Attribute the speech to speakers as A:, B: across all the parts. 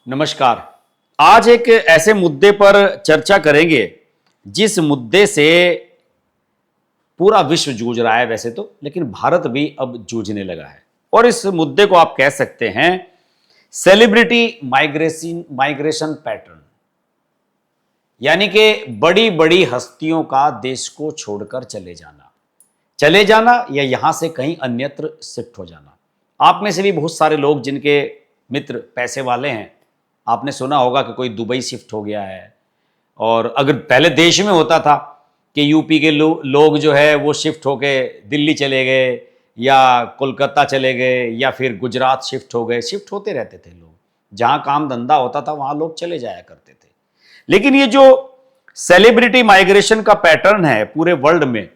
A: नमस्कार। आज एक ऐसे मुद्दे पर चर्चा करेंगे जिस मुद्दे से पूरा विश्व जूझ रहा है वैसे तो, लेकिन भारत भी अब जूझने लगा है। और इस मुद्दे को आप कह सकते हैं सेलिब्रिटी माइग्रेशन पैटर्न, यानी कि बड़ी बड़ी हस्तियों का देश को छोड़कर चले जाना या यहां से कहीं अन्यत्र शिफ्ट हो जाना। आप में से भी बहुत सारे लोग जिनके मित्र पैसे वाले हैं, आपने सुना होगा कि कोई दुबई शिफ्ट हो गया है। और अगर पहले देश में होता था कि यूपी के लोग जो है वो शिफ्ट होके दिल्ली चले गए या कोलकाता चले गए या फिर गुजरात शिफ्ट हो गए, शिफ्ट होते रहते थे लोग। जहां काम धंधा होता था वहां लोग चले जाया करते थे। लेकिन ये जो सेलिब्रिटी माइग्रेशन का पैटर्न है पूरे वर्ल्ड में,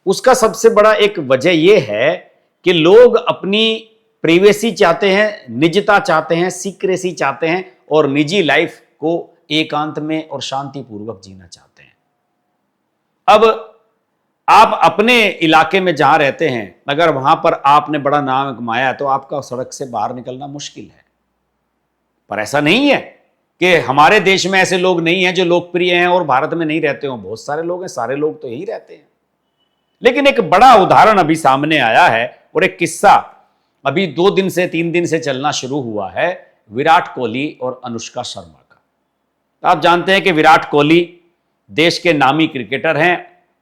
A: उसका सबसे बड़ा एक वजह यह है कि लोग अपनी प्राइवेसी चाहते हैं, निजता चाहते हैं, सीक्रेसी चाहते हैं और निजी लाइफ को एकांत में और शांतिपूर्वक जीना चाहते हैं। अब आप अपने इलाके में जहां रहते हैं, अगर वहां पर आपने बड़ा नाम कमाया तो आपका सड़क से बाहर निकलना मुश्किल है। पर ऐसा नहीं है कि हमारे देश में ऐसे लोग नहीं हैं जो लोकप्रिय हैं और भारत में नहीं रहते हो। बहुत सारे लोग हैं, सारे लोग तो यही रहते हैं। लेकिन एक बड़ा उदाहरण अभी सामने आया है और एक किस्सा अभी 2 दिन से 3 दिन से चलना शुरू हुआ है, विराट कोहली और अनुष्का शर्मा का। आप जानते हैं कि विराट कोहली देश के नामी क्रिकेटर हैं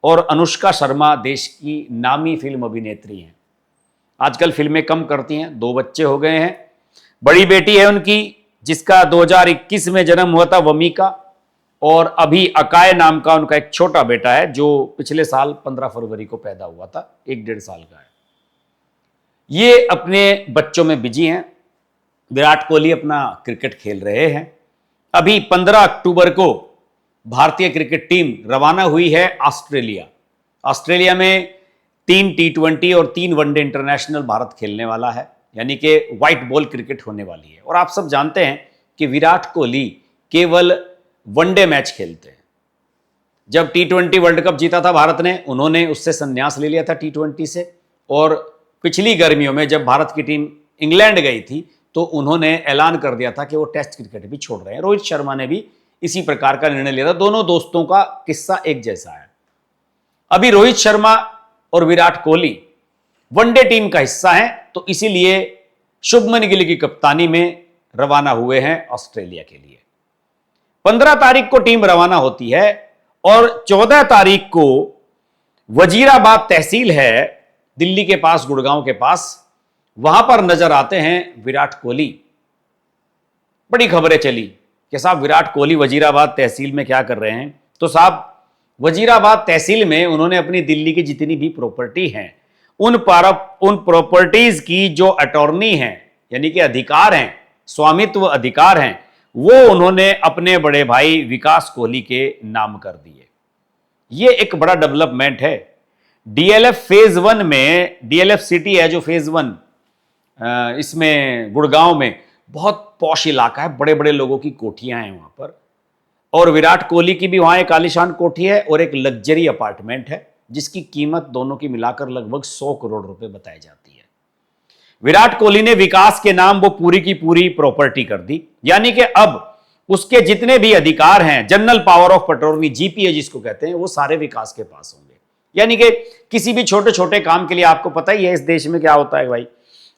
A: और अनुष्का शर्मा देश की नामी फिल्म अभिनेत्री हैं। आजकल फिल्में कम करती हैं, 2 बच्चे हो गए हैं। बड़ी बेटी है उनकी जिसका 2021 में जन्म हुआ था, वमिका, और अभी अकाय नाम का उनका एक छोटा बेटा है जो पिछले साल 15 फरवरी को पैदा हुआ था, 1-1.5 साल का है। ये अपने बच्चों में बिजी हैं। विराट कोहली अपना क्रिकेट खेल रहे हैं। अभी 15 अक्टूबर को भारतीय क्रिकेट टीम रवाना हुई है ऑस्ट्रेलिया में 3 T20 और 3 वनडे इंटरनेशनल भारत खेलने वाला है, यानी कि व्हाइट बॉल क्रिकेट होने वाली है। और आप सब जानते हैं कि विराट कोहली केवल वनडे मैच खेलते हैं। जब T20 वर्ल्ड कप जीता था भारत ने, उन्होंने उससे संन्यास ले लिया था T20 से। और पिछली गर्मियों में जब भारत की टीम इंग्लैंड गई थी तो उन्होंने ऐलान कर दिया था कि वो टेस्ट क्रिकेट भी छोड़ रहे हैं। रोहित शर्मा ने भी इसी प्रकार का निर्णय लिया था। दोनों दोस्तों का किस्सा एक जैसा है। अभी रोहित शर्मा और विराट कोहली वनडे टीम का हिस्सा हैं, तो इसीलिए शुभमन गिल की कप्तानी में रवाना हुए हैं ऑस्ट्रेलिया के लिए। 15 तारीख को टीम रवाना होती है और 14 तारीख को वजीराबाद तहसील है दिल्ली के पास, गुड़गांव के पास, वहां पर नजर आते हैं विराट कोहली। बड़ी खबरें चली कि साहब विराट कोहली वजीराबाद तहसील में क्या कर रहे हैं। तो साहब वजीराबाद तहसील में उन्होंने अपनी दिल्ली की जितनी भी प्रॉपर्टी हैं उन प्रॉपर्टीज की जो अटॉर्नी हैं, यानी कि अधिकार हैं, स्वामित्व अधिकार हैं, वो उन्होंने अपने बड़े भाई विकास कोहली के नाम कर दिए। ये एक बड़ा डेवलपमेंट है। डीएलएफ फेज 1 में, डीएलएफ सिटी है जो फेज 1, इसमें गुड़गांव में बहुत पॉश इलाका है, बड़े बड़े लोगों की कोठियां हैं वहां पर। और विराट कोहली की भी वहां एक आलीशान कोठी है और एक लग्जरी अपार्टमेंट है जिसकी कीमत दोनों की मिलाकर लगभग 100 करोड़ रुपए बताई जाती है। विराट कोहली ने विकास के नाम वो पूरी की पूरी प्रॉपर्टी कर दी, यानी कि अब उसके जितने भी अधिकार हैं, general power of attorney, GPA जिसको कहते हैं, वो सारे विकास के पास होंगे। यानी कि किसी भी छोटे छोटे काम के लिए, आपको पता ही है इस देश में क्या होता है भाई,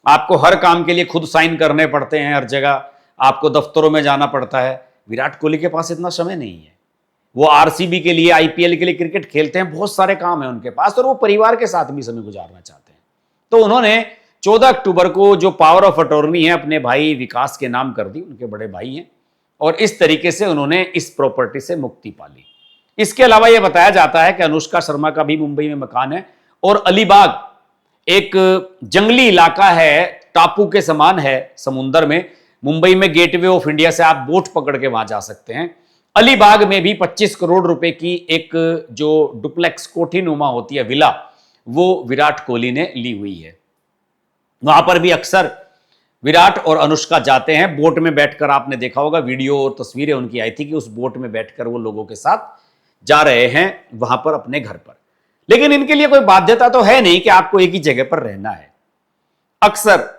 A: आपको हर काम के लिए खुद साइन करने पड़ते हैं, हर जगह आपको दफ्तरों में जाना पड़ता है। विराट कोहली के पास इतना समय नहीं है। वो आरसीबी के लिए, आईपीएल के लिए क्रिकेट खेलते हैं, बहुत सारे काम है उनके पास और वो परिवार के साथ भी समय गुजारना चाहते हैं। तो उन्होंने 14 अक्टूबर को जो पावर ऑफ अटॉर्नी है अपने भाई विकास के नाम कर दी, उनके बड़े भाई हैं, और इस तरीके से उन्होंने इस प्रॉपर्टी से मुक्ति पा ली। इसके अलावा यह बताया जाता है कि अनुष्का शर्मा का भी मुंबई में मकान है और अलीबाग एक जंगली इलाका है, टापू के समान है समुंदर में। मुंबई में गेटवे ऑफ इंडिया से आप बोट पकड़ के वहां जा सकते हैं। अलीबाग में भी 25 करोड़ रुपए की एक जो डुप्लेक्स कोठी नुमा होती है, विला, वो विराट कोहली ने ली हुई है। वहां पर भी अक्सर विराट और अनुष्का जाते हैं बोट में बैठकर, आपने देखा होगा वीडियो और तस्वीरें उनकी आई थी कि उस बोट में बैठकर वो लोगों के साथ जा रहे हैं वहां पर अपने घर पर। लेकिन इनके लिए कोई बाध्यता तो है नहीं कि आपको एक ही जगह पर रहना है। अक्सर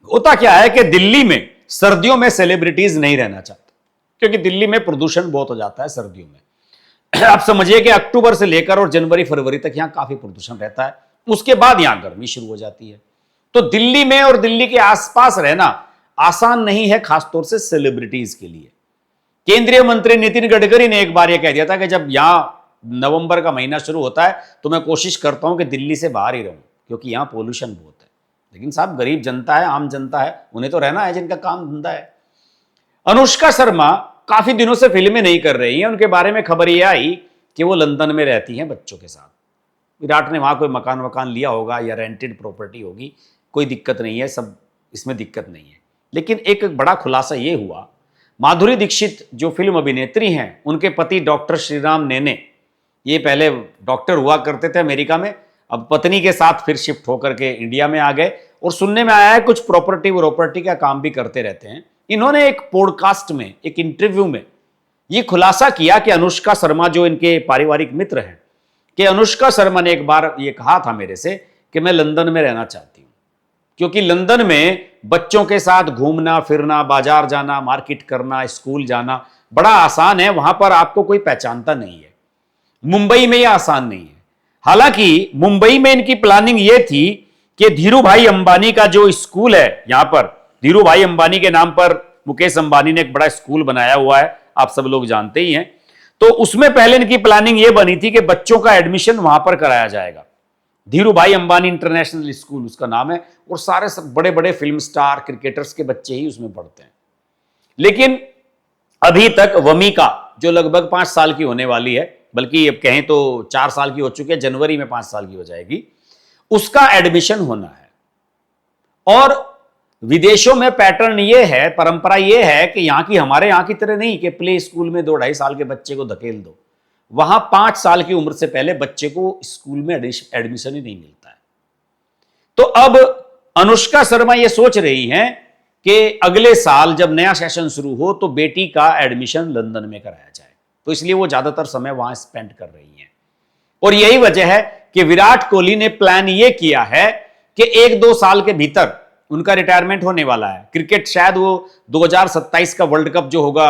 A: होता क्या है कि दिल्ली में सर्दियों में सेलिब्रिटीज नहीं रहना चाहते, क्योंकि दिल्ली में प्रदूषण बहुत हो जाता है सर्दियों में। आप समझिए कि अक्टूबर से लेकर और जनवरी फरवरी तक यहां काफी प्रदूषण रहता है, उसके बाद यहां गर्मी शुरू हो जाती है। तो दिल्ली में और दिल्ली के आसपास रहना आसान नहीं है, खासतौर से सेलिब्रिटीज के लिए। केंद्रीय मंत्री नितिन गडकरी ने एक बार यह कह दिया था कि जब यहां नवंबर का महीना शुरू होता है तो मैं कोशिश करता हूं कि दिल्ली से बाहर ही रहूं, क्योंकि यहां पोल्यूशन बहुत है। लेकिन साहब, गरीब जनता है, आम जनता है, उन्हें तो रहना है जिनका काम धंधा है। अनुष्का शर्मा काफी दिनों से फिल्में नहीं कर रही हैं। उनके बारे में खबर यह आई कि वो लंदन में रहती हैं बच्चों के साथ। विराट ने वहां कोई मकान वकान लिया होगा या रेंटेड प्रॉपर्टी होगी, कोई दिक्कत नहीं है, सब इसमें दिक्कत नहीं है। लेकिन एक बड़ा खुलासा ये हुआ, माधुरी दीक्षित जो फिल्म अभिनेत्री हैं, उनके पति डॉक्टर श्रीराम नेने, ये पहले डॉक्टर हुआ करते थे अमेरिका में, अब पत्नी के साथ फिर शिफ्ट होकर के इंडिया में आ गए, और सुनने में आया है कुछ प्रॉपर्टी का काम भी करते रहते हैं। इन्होंने एक पॉडकास्ट में, एक इंटरव्यू में ये खुलासा किया कि अनुष्का शर्मा, जो इनके पारिवारिक मित्र हैं, कि अनुष्का शर्मा ने एक बार ये कहा था मेरे से कि मैं लंदन में रहना चाहती हूं, क्योंकि लंदन में बच्चों के साथ घूमना फिरना, बाजार जाना, मार्केट करना, स्कूल जाना बड़ा आसान है, वहां पर आपको कोई पहचानता नहीं है। मुंबई में यह आसान नहीं है। हालांकि मुंबई में इनकी प्लानिंग यह थी कि धीरू भाई अंबानी का जो स्कूल है, यहां पर धीरू भाई अंबानी के नाम पर मुकेश अंबानी ने एक बड़ा स्कूल बनाया हुआ है, आप सब लोग जानते ही हैं। तो उसमें पहले इनकी प्लानिंग यह बनी थी कि बच्चों का एडमिशन वहां पर कराया जाएगा। धीरू भाई अंबानी इंटरनेशनल स्कूल उसका नाम है, और सारे सब बड़े बड़े फिल्म स्टार, क्रिकेटर्स के बच्चे ही उसमें पढ़ते हैं। लेकिन अभी तक वमिका, जो लगभग 5 साल की होने वाली है, बल्कि अब कहें तो 4 साल की हो चुकी है, जनवरी में 5 साल की हो जाएगी, उसका एडमिशन होना है। और विदेशों में पैटर्न ये है, परंपरा ये है कि हमारे यहां की तरह नहीं कि प्ले स्कूल में 2-2.5 साल के बच्चे को धकेल दो। वहां 5 साल की उम्र से पहले बच्चे को स्कूल में एडमिशन ही नहीं मिलता है। तो अब अनुष्का शर्मा ये सोच रही हैं कि अगले साल जब नया सेशन शुरू हो तो बेटी का एडमिशन लंदन में कराया जाए, तो इसलिए वो ज्यादातर समय वहां स्पेंड कर रही हैं। और यही वजह है कि विराट कोहली ने प्लान ये किया है कि 1-2 साल के भीतर उनका रिटायरमेंट होने वाला है। क्रिकेट शायद वो 2027 का वर्ल्ड कप जो होगा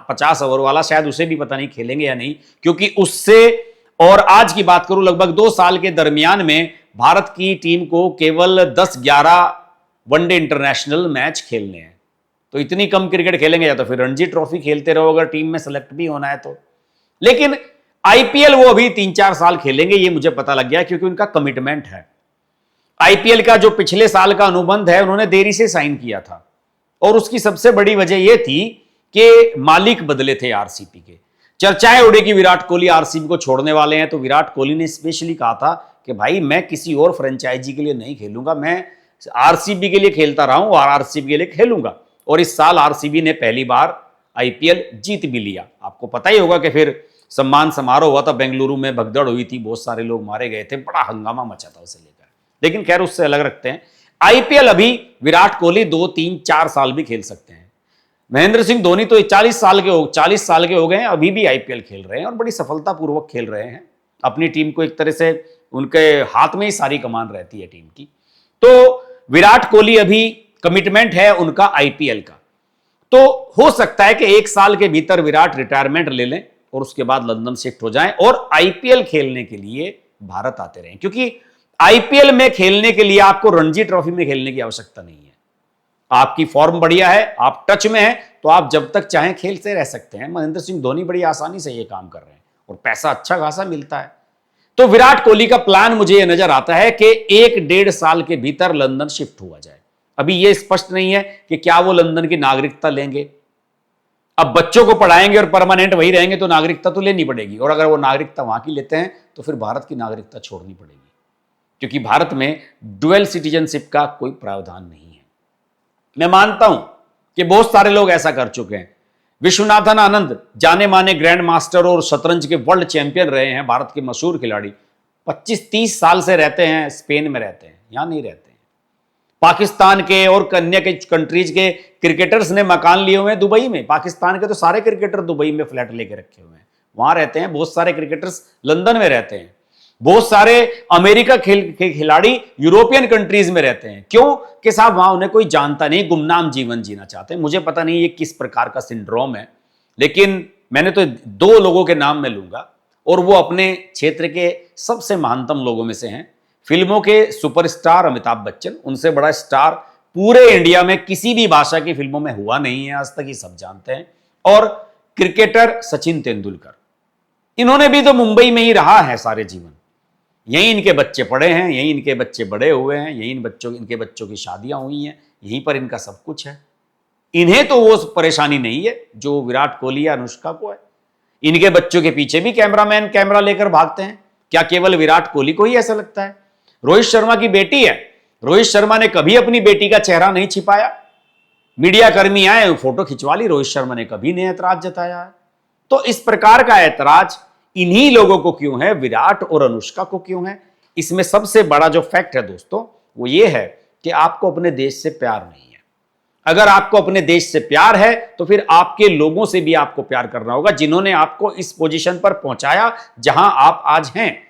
A: 50 ओवर वाला, शायद उसे भी पता नहीं खेलेंगे या नहीं, क्योंकि उससे और आज की बात करूं लगभग 2 साल के दरमियान में भारत की टीम को केवल 10-11 वनडे इंटरनेशनल मैच खेलने हैं। तो इतनी कम क्रिकेट खेलेंगे, या तो फिर रणजी ट्रॉफी खेलते रहो अगर टीम में सेलेक्ट भी होना है तो। लेकिन आईपीएल वो अभी 3-4 साल खेलेंगे, ये मुझे पता लग गया, क्योंकि उनका कमिटमेंट है। आईपीएल का जो पिछले साल का अनुबंध है उन्होंने देरी से साइन किया था, और उसकी सबसे बड़ी वजह यह थी कि मालिक बदले थे आरसीबी के। चर्चाएं उड़ी कि विराट कोहली आरसीबी को छोड़ने वाले हैं, तो विराट कोहली ने स्पेशली कहा था कि भाई मैं किसी और फ्रेंचाइजी के लिए नहीं खेलूंगा, मैं आरसीबी के लिए खेलता रहा हूं और आरसीबी के लिए खेलूंगा। और इस साल आरसीबी ने पहली बार आईपीएल जीत भी लिया। आपको पता ही होगा कि फिर सम्मान समारोह हुआ था बेंगलुरु में, भगदड़ हुई थी, बहुत सारे लोग मारे गए थे, बड़ा हंगामा मचा था उसे लेकर। लेकिन खैर उससे अलग रखते हैं। आईपीएल अभी विराट कोहली 2-3-4 साल भी खेल सकते हैं। महेंद्र सिंह धोनी तो 40 साल के हो गए हैं, अभी भी आईपीएल खेल रहे हैं और बड़ी सफलतापूर्वक खेल रहे हैं। अपनी टीम को एक तरह से उनके हाथ में ही सारी कमान रहती है टीम की। तो विराट कोहली अभी कमिटमेंट है उनका आईपीएल का, तो हो सकता है कि 1 साल के भीतर विराट रिटायरमेंट ले लें और उसके बाद लंदन शिफ्ट हो जाएं और आईपीएल खेलने के लिए भारत आते रहें। क्योंकि आईपीएल में खेलने के लिए आपको रणजी ट्रॉफी में खेलने की आवश्यकता नहीं है। आपकी फॉर्म बढ़िया है, आप टच में हैं, तो आप जब तक चाहें खेलते रह सकते हैं। महेंद्र सिंह धोनी बड़ी आसानी से ये काम कर रहे हैं और पैसा अच्छा खासा मिलता है। तो विराट कोहली का प्लान मुझे यह नजर आता है कि 1-1.5 साल के भीतर लंदन शिफ्ट हुआ जाए। अभी यह स्पष्ट नहीं है कि क्या वो लंदन की नागरिकता लेंगे। अब बच्चों को पढ़ाएंगे और परमानेंट वही रहेंगे तो नागरिकता तो लेनी पड़ेगी, और अगर वो नागरिकता वहां की लेते हैं तो फिर भारत की नागरिकता छोड़नी पड़ेगी, क्योंकि भारत में डुअल सिटीजनशिप का कोई प्रावधान नहीं है। मैं मानता हूं कि बहुत सारे लोग ऐसा कर चुके हैं। विश्वनाथन आनंद जाने माने ग्रैंड मास्टर और शतरंज के वर्ल्ड चैंपियन रहे हैं, भारत के मशहूर खिलाड़ी, 25-30 साल से रहते हैं, स्पेन में रहते हैं, यहां नहीं रहते हैं। पाकिस्तान के और अन्य के कंट्रीज के क्रिकेटर्स ने मकान लिए हुए हैं दुबई में। पाकिस्तान के तो सारे क्रिकेटर दुबई में फ्लैट लेके रखे हुए हैं, वहां रहते हैं। बहुत सारे क्रिकेटर्स लंदन में रहते हैं, बहुत सारे अमेरिका के खिलाड़ी यूरोपियन कंट्रीज में रहते हैं। क्यों? कि साहब वहां उन्हें कोई जानता नहीं, गुमनाम जीवन जीना चाहते हैं। मुझे पता नहीं ये किस प्रकार का सिंड्रोम है, लेकिन मैंने तो 2 लोगों के नाम में लूंगा और वो अपने क्षेत्र के सबसे महानतम लोगों में से हैं। फिल्मों के सुपरस्टार अमिताभ बच्चन, उनसे बड़ा स्टार पूरे इंडिया में किसी भी भाषा की फिल्मों में हुआ नहीं है आज तक, ये सब जानते हैं। और क्रिकेटर सचिन तेंदुलकर, इन्होंने भी तो मुंबई में ही रहा है सारे जीवन, यहीं इनके बच्चे पढ़े हैं, यहीं इनके बच्चे बड़े हुए हैं, यहीं इनके बच्चों की शादियां हुई हैं, यहीं पर इनका सब कुछ है। इन्हें तो वो परेशानी नहीं है जो विराट कोहली या अनुष्का को है। इनके बच्चों के पीछे भी कैमरामैन कैमरा लेकर भागते हैं। क्या केवल विराट कोहली को ही ऐसा लगता है? रोहित शर्मा की बेटी है, रोहित शर्मा ने कभी अपनी बेटी का चेहरा नहीं छिपाया। मीडिया कर्मी आए, फोटो खिंचवा ली, रोहित शर्मा ने कभी नहीं ऐतराज जताया है। तो इस प्रकार का ऐतराज इन्हीं लोगों को क्यों है, विराट और अनुष्का को क्यों है? इसमें सबसे बड़ा जो फैक्ट है दोस्तों, वो ये है कि आपको अपने देश से प्यार नहीं है। अगर आपको अपने देश से प्यार है तो फिर आपके लोगों से भी आपको प्यार करना होगा, जिन्होंने आपको इस पोजीशन पर पहुंचाया जहां आप आज हैं।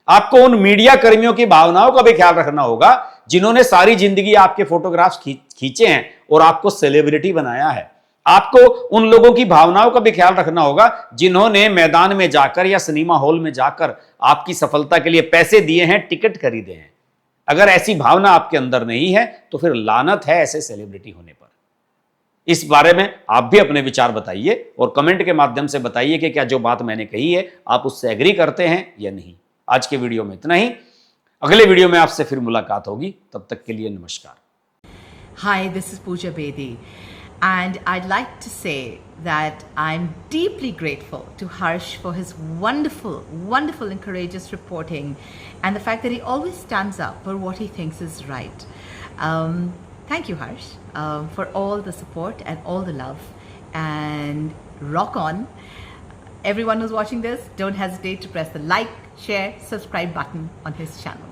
A: आपको उन मीडिया कर्मियों की भावनाओं का भी ख्याल रखना होगा, जिन्होंने सारी जिंदगी आपके फोटोग्राफ्स खींचे हैं और आपको सेलिब्रिटी बनाया है। आपको उन लोगों की भावनाओं का भी ख्याल रखना होगा, जिन्होंने मैदान में जाकर या सिनेमा हॉल में जाकर आपकी सफलता के लिए पैसे दिए हैं, टिकट खरीदे हैं। अगर ऐसी भावना आपके अंदर नहीं है तो फिर लानत है ऐसे सेलिब्रिटी होने पर। इस बारे में आप भी अपने विचार बताइए और कमेंट के माध्यम से बताइए कि क्या जो बात मैंने कही है आप उससे एग्री करते हैं या नहीं। आज के वीडियो में इतना ही, अगले वीडियो में आपसे फिर मुलाकात होगी, तब तक के लिए नमस्कार।
B: Hi, this is Pooja Bedi, and I'd like to say that I'm deeply grateful to Harsh for his wonderful, wonderful and courageous reporting and the fact that he always stands up for what he thinks is right. Thank you, Harsh, for all the support and all the love, and rock on. Everyone who's watching this, don't hesitate to press the like, share, subscribe button on his channel.